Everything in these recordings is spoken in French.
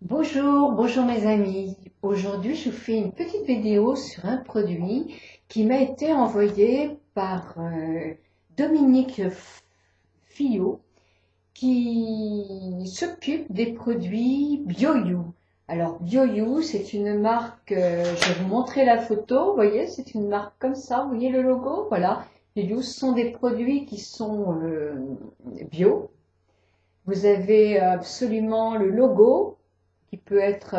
Bonjour, bonjour mes amis. Aujourd'hui, je vous fais une petite vidéo sur un produit qui m'a été envoyé par Dominique Fillot qui s'occupe des produits BioYou. Alors BioYou, c'est une marque, je vais vous montrer la photo, vous voyez, c'est une marque comme ça, vous voyez le logo, voilà. BioYou, ce sont des produits qui sont bio. Vous avez absolument le logo qui peut être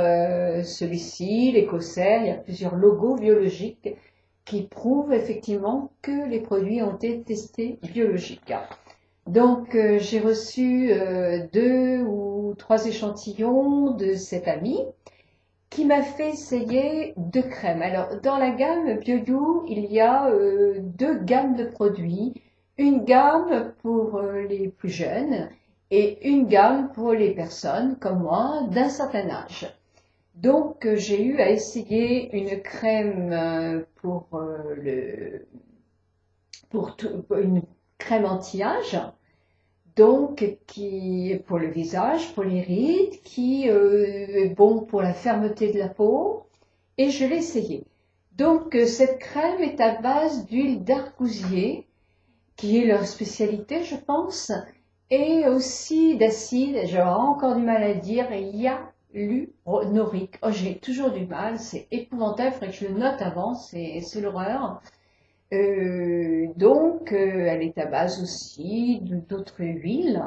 celui-ci, l'écossaise. Il y a plusieurs logos biologiques qui prouvent effectivement que les produits ont été testés biologiques. Donc j'ai reçu 2 ou 3 échantillons de cet ami qui m'a fait essayer 2 crèmes. Alors dans la gamme BioYou, il y a 2 gammes de produits. Une gamme pour les plus jeunes et une gamme pour les personnes comme moi d'un certain âge. Donc j'ai eu à essayer une crème pour une crème anti-âge, donc qui est pour le visage, pour les rides, qui est bon pour la fermeté de la peau, et je l'ai essayé. Donc cette crème est à base d'huile d'argousier, qui est leur spécialité, je pense, et aussi d'acide, j'aurais encore du mal à dire, hyaluronique. Oh, j'ai toujours du mal, c'est épouvantable, il faudrait que je le note avant, c'est l'horreur. Elle est à base aussi d'autres huiles.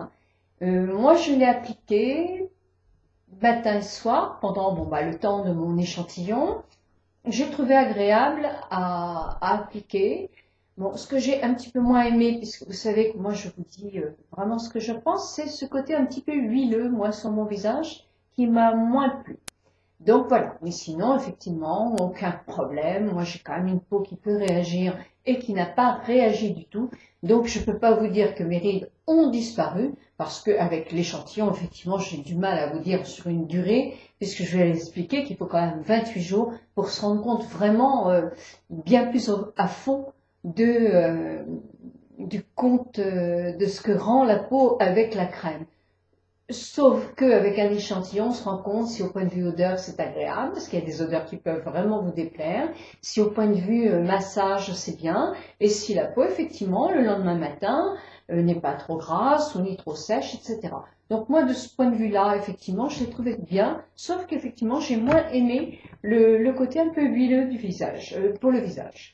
Moi, je l'ai appliquée matin et soir pendant le temps de mon échantillon. J'ai trouvé agréable à appliquer. Bon, ce que j'ai un petit peu moins aimé, puisque vous savez que moi je vous dis vraiment ce que je pense, c'est ce côté un petit peu huileux, moi, sur mon visage, qui m'a moins plu. Donc voilà, mais sinon, effectivement, aucun problème. Moi, j'ai quand même une peau qui peut réagir et qui n'a pas réagi du tout. Donc, je ne peux pas vous dire que mes rides ont disparu, parce qu'avec l'échantillon, effectivement, j'ai du mal à vous dire sur une durée, puisque je vais l'expliquer qu'il faut quand même 28 jours pour se rendre compte vraiment bien plus à fond du compte de ce que rend la peau avec la crème. Sauf qu'avec un échantillon, on se rend compte si au point de vue odeur, c'est agréable, parce qu'il y a des odeurs qui peuvent vraiment vous déplaire. Si au point de vue massage, c'est bien. Et si la peau, effectivement, le lendemain matin, n'est pas trop grasse ou ni trop sèche, etc. Donc moi, de ce point de vue-là, effectivement, je l'ai trouvé bien, sauf qu'effectivement, j'ai moins aimé le côté un peu huileux du visage, pour le visage.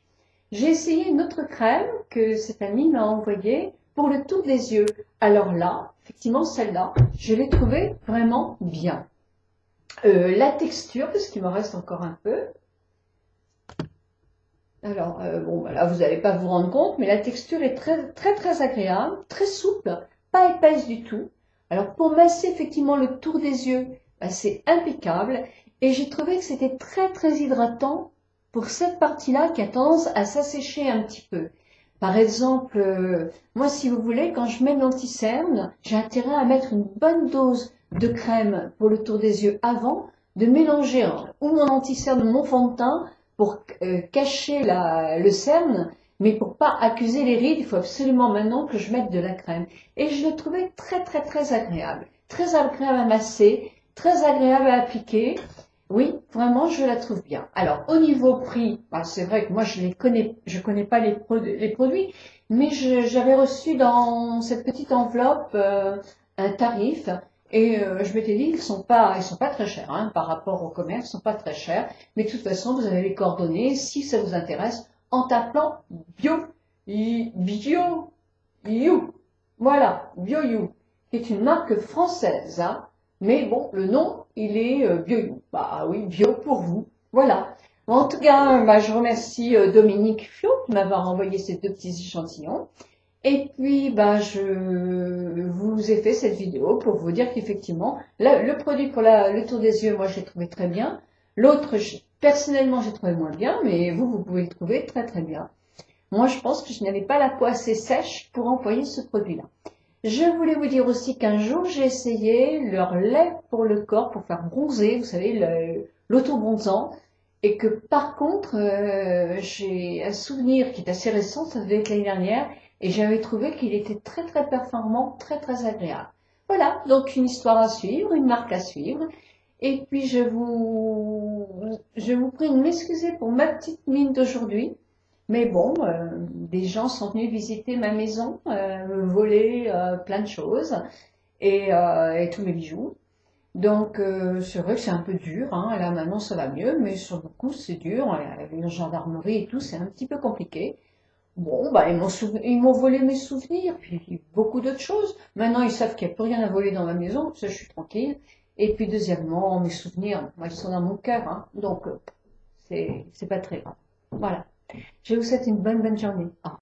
J'ai essayé une autre crème que cet ami m'a envoyée pour le tour des yeux. Alors là, effectivement, celle-là, je l'ai trouvée vraiment bien. La texture, parce qu'il me reste encore un peu. Alors, là, vous n'allez pas vous rendre compte, mais la texture est très, très, très agréable, très souple, pas épaisse du tout. Alors, pour masser effectivement le tour des yeux, c'est impeccable. Et j'ai trouvé que c'était très, très hydratant pour cette partie-là qui a tendance à s'assécher un petit peu. Par exemple, moi, si vous voulez, quand je mets l'anti-cerne, j'ai intérêt à mettre une bonne dose de crème pour le tour des yeux avant, de mélanger ou mon anti-cerne ou mon fond de teint pour cacher le cerne, mais pour pas accuser les rides, il faut absolument maintenant que je mette de la crème. Et je l'ai trouvé très, très, très agréable. Très agréable à masser, très agréable à appliquer. Oui, vraiment, je la trouve bien. Alors, au niveau prix, c'est vrai que moi, je connais pas les produits, mais j'avais reçu dans cette petite enveloppe un tarif, et je m'étais dit, ils sont pas très chers, hein, par rapport au commerce, ils sont pas très chers, mais de toute façon, vous avez les coordonnées, si ça vous intéresse, en tapant Bio You. Voilà, BioYou, qui est une marque française, hein. Mais bon, le nom, il est BioYou. Bah oui, bio pour vous. Voilà. Bon, en tout cas, je remercie Dominique Fio de m'avoir envoyé ces 2 petits échantillons. Et puis, je vous ai fait cette vidéo pour vous dire qu'effectivement, le produit pour le tour des yeux, moi, je l'ai trouvé très bien. L'autre, personnellement, j'ai trouvé moins bien, mais vous pouvez le trouver très très bien. Moi, je pense que je n'avais pas la peau assez sèche pour employer ce produit-là. Je voulais vous dire aussi qu'un jour, j'ai essayé leur lait pour le corps, pour faire bronzer, vous savez, l'auto-bronzant. Et que par contre, j'ai un souvenir qui est assez récent, ça devait être l'année dernière, et j'avais trouvé qu'il était très très performant, très très agréable. Voilà, donc une histoire à suivre, une marque à suivre. Et puis je vous prie de m'excuser pour ma petite mine d'aujourd'hui. Mais bon, des gens sont venus visiter ma maison, me voler plein de choses et tous mes bijoux. Donc c'est vrai que c'est un peu dur, hein. Là maintenant ça va mieux, mais sur le coup c'est dur. Avec la gendarmerie et tout, c'est un petit peu compliqué. Bon, bah ils m'ont volé mes souvenirs, puis beaucoup d'autres choses. Maintenant ils savent qu'il n'y a plus rien à voler dans ma maison, ça je suis tranquille. Et puis deuxièmement, mes souvenirs, moi ils sont dans mon cœur, hein. Donc c'est pas très grave. Voilà. Je vous souhaite une bonne journée. Au revoir.